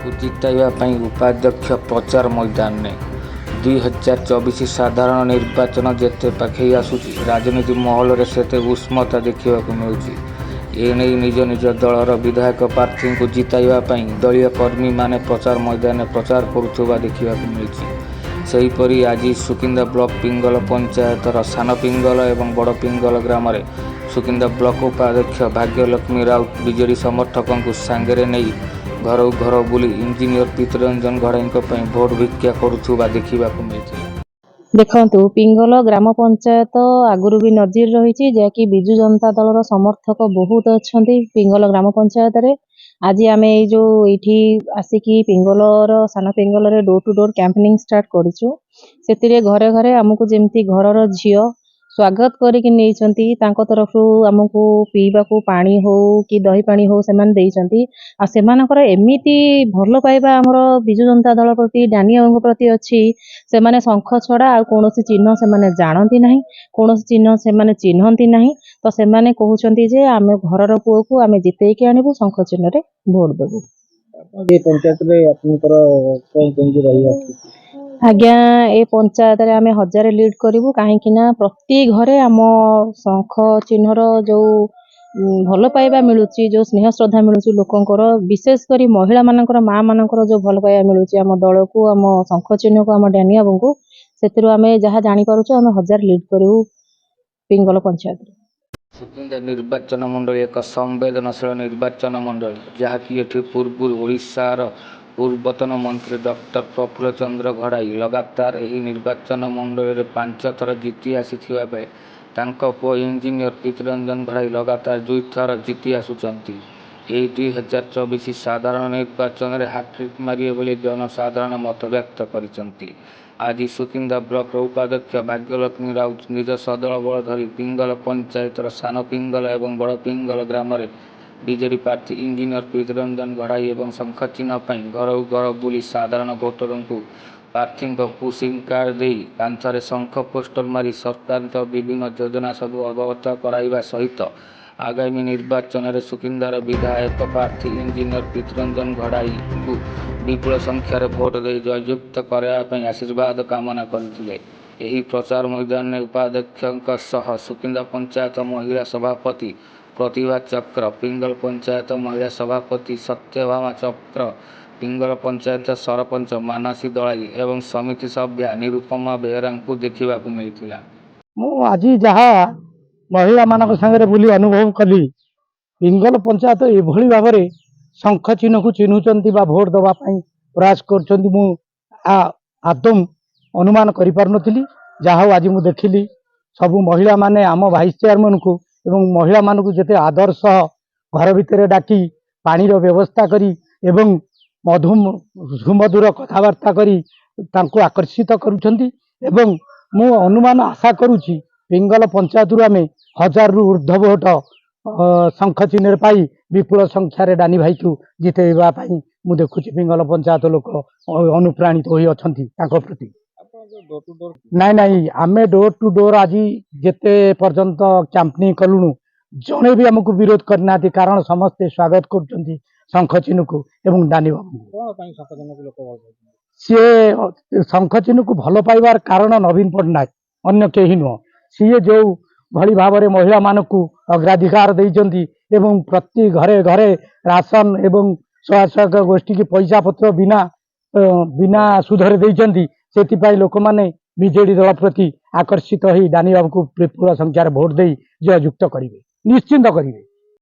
को जिताइवा उपाध्यक्ष प्रचार मैदान में 2024 साधारण निर्वाचन जेते पाखे आसूची राजनीति महल में सेते उष्मता देखा मिलूँ। एने निज निज दलर विधायक प्रार्थी को जिताइवा दलीय कर्मी माने प्रचार मैदान में प्रचार करुवा देखा मिली। सेहीपरि आज सुकिंदा ब्लॉक पिंगल पंचायतर सान पिंगल और बड़ पिंगल ग्राम में सुकिंदा ब्लॉक उपाध्यक्ष भाग्यलक्ष्मी राउत बीजेडी समर्थकों को सांगे नहीं घर घर बुली इंजीनियर पितरंजन घड़ाई भोट भिक्षा करुवा देखा मिलती। देखु पिंगल ग्राम पंचायत आगुरी भी नजीर रही जहाँकि विजु जनता दलर समर्थक बहुत अच्छा पिंगल ग्राम पंचायत रे। आज आम जो ये आसिकी पिंगलर सान पिंगल door to door campaigning start करूँ। से घरे घरे आमको जमी घर झील स्वागत करके तरफ आमको पीवा को पानी हो कि दही पानी हो से एमती भल पाइबा आमर विजु जनता दल प्रति डानी बाबू प्रति अच्छी से शंख छड़ा आ कौन चिन्ह से जानती ना कौन चिन्ह से चिन्हती ना तो से कहते जे आम घर पुओ को आम जितेक आणबू शंख चिन्ह रे भोट देबू। आज्ञा ए पंचायत रे आम 1000 लीड करूँ कहीं प्रति घरे आम शंख चिन्हर जो भल पाइबा मिलूँ जो स्नेह श्रद्धा मिलूँ लोकंर विशेषकर महिला मानकर माँ मानकर जो भल पाइबा मिलूँ आम दल को आम शंख चिन्ह को आम डानी बाबू को से आम जहाँ जापार आम 1000 लीड करूँ पिंगल पंचायत। सुकिंदा निर्वाचन मंडल एक संवेदनशील निर्वाचन मंडल जहाँकि पूर्व ओडिशार पूर्वतन मंत्री डॉक्टर प्रफुल्ल चंद्र घड़ाई लगातार यही निर्वाचन मंडल में 5 थर जीति आसी पुओ इंजीनियर पितरंजन घड़ाई लगातार 2 थर जीति आसुचंती। 2024 साधारण निर्वाचन में हाट्रिक मारिए बोली जनसाधारण मत व्यक्त करिसंती। आज सुकिंदा ब्लॉक उपाध्यक्ष भाग्यलक्ष्मी राउत निज सदल बल धरी पिंगल पंचायतर सान पिंगल और बड़ पिंगल ग्राम में बीजेडी प्रार्थी इंजीनियर पितरंजन घड़ाई और शंख चिन्ह घर घर बुली साधारण भोटर को प्रार्थी पुशिंग कार्ड दे कांथरे शंख पोस्टर मारी सरकार विभिन्न योजना सब अवगत कराइबा सहित आगामी निर्वाचन में सुकिंदार विधायक प्रार्थी इंजीनियर पितरंजन घड़ाई को विपुल संख्यार भोट दे जययुक्त करने आशीर्वाद कामना करते। यही प्रचार मैदान में उपाध्यक्ष सुकिंदा पंचायत महिला सभापति प्रतिभा चक्र पिंगल पंचायत महिला सभापति सत्यभामा चक्र पिंगल पंचायत सरपंच मानसी दलाई एवं समिति सभ्या निरुपमा बेहरा को देखा मिलता। आज जहाँ महिला मान सागर बुली अनुभव कली पिंगल पंचायत एभली भाव में शंख चिन्ह को चिन्हुंट भोट देवाई प्रयास करदम अनुमान कर जहाँ आज मुझे देखिली सबू महिला माने आम भाइस चेयरमैन को एवं महिला मान को जिते आदर सह घर भितर डाकी पानी व्यवस्था करी एवं सुमधुर कथबार्ता करी तांको आकर्षित करुछंती एवं मु अनुमान आशा करुछि पिंगल पंचायत रु आमे 1000 रु ऊर्ध्व भोट शंख चिन्ह पाई विपुल संख्यार डानी भाई को जितेबा पाई मु देखुछि पिंगल पंचायत लोक अनुप्राणित होई अछंती तांको प्रति। नाई आमे डोर टू डोर आज जेते पर्यंत कैंपेनिंग कलुनु जड़े भी आमको विरोध करना कारण समस्ते स्वागत कर शंख चिन्ह को एवं डानी बाबू सी शंख चिन्ह को भल पाइबार कारण नवीन पट्टनायक अन्य कहीं नुह सी जो भली भाव में महिला मान को अग्राधिकार देइचंती एवं प्रति घरे घरे राशन एवं स्वयं गोष्ठी की पैसा पत्र बिना बिना सुधरे देइचंती से लोक मैंने बीजेडी दल प्रति आकर्षित हो डानी बाबू को विपुल संख्यार भोट दे जययुक्त करेंगे निश्चिंत करेंगे।